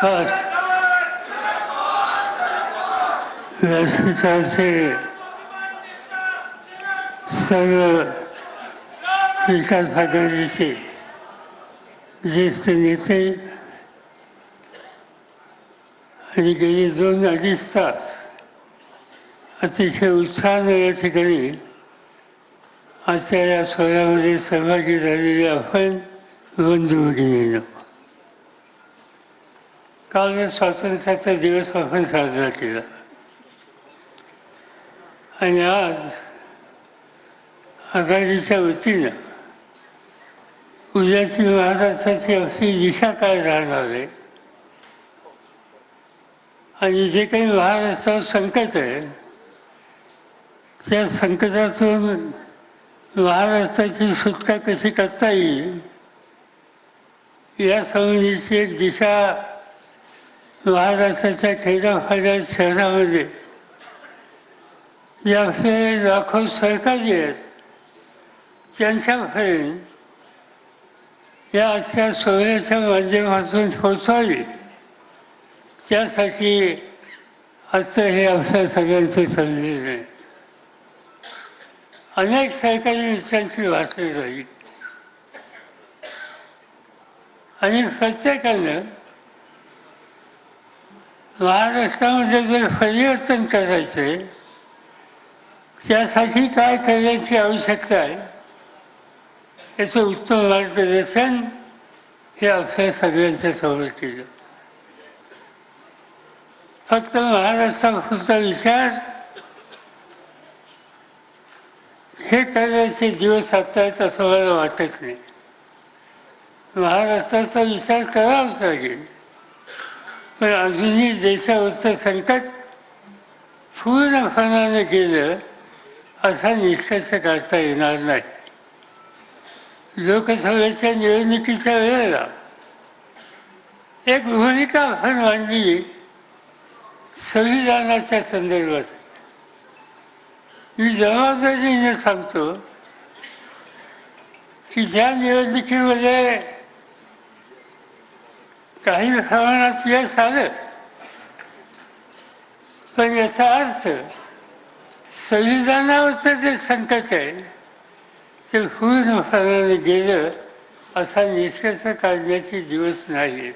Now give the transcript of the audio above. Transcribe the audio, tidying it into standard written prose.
बस व्यासपीठाचे सर्व विकास आघाडीचे ज्येष्ठ नेते आणि गेली 2-2.5 तास अतिशय उत्साहाने या ठिकाणी आजच्या या सोहळ्यामध्ये सहभागी झालेले आपण बंधू भगिनींनो, काल स्वातंत्र्याचा दिवस आपण साजरा केला आणि आज आघाडीच्या वतीनं उद्याची महाराष्ट्राची अशी दिशा काय राहणार आहे आणि जे काही महाराष्ट्रावर संकट आहे त्या संकटातून महाराष्ट्राची सुटका कशी करता येईल या संबंधीची एक दिशा महाराष्ट्राच्या खेड्यापाड्या शहरामध्ये जे आपले लाखो सहकारी आहेत त्यांच्यापर्यंत या आजच्या सोहळ्याच्या माध्यमातून पोहोचावी त्यासाठी आजचं हे आपल्या सगळ्यांचं संमेलन आहे. अनेक सहकारी मित्रांची वाटली जाईल आणि प्रत्येकानं महाराष्ट्रामध्ये जर परिवर्तन करायचं आहे त्यासाठी काय करण्याची आवश्यकता आहे याचं उत्तम मार्गदर्शन हे आपल्या सगळ्यांच्या समोर केलं. फक्त महाराष्ट्रापुरता विचार हे करण्याचे दिवस आता आहेत असं मला वाटत नाही. महाराष्ट्राचा विचार करावाच लागेल, पण अजूनही देशावरचं संकट पूर्णपणाने गेलं असा निष्कर्ष काढता येणार नाही. लोकसभेच्या निवडणुकीच्या वेळेला एक भूमिका आपण मांडली संविधानाच्या संदर्भात. मी जबाबदारीने सांगतो की ज्या निवडणुकीमध्ये काही प्रमाणात यश आलं, पण याचा अर्थ संविधानावरचं जे संकट आहे ते पूर्णपणाने गेलं असा निष्कर्ष काढण्याचे दिवस नाही.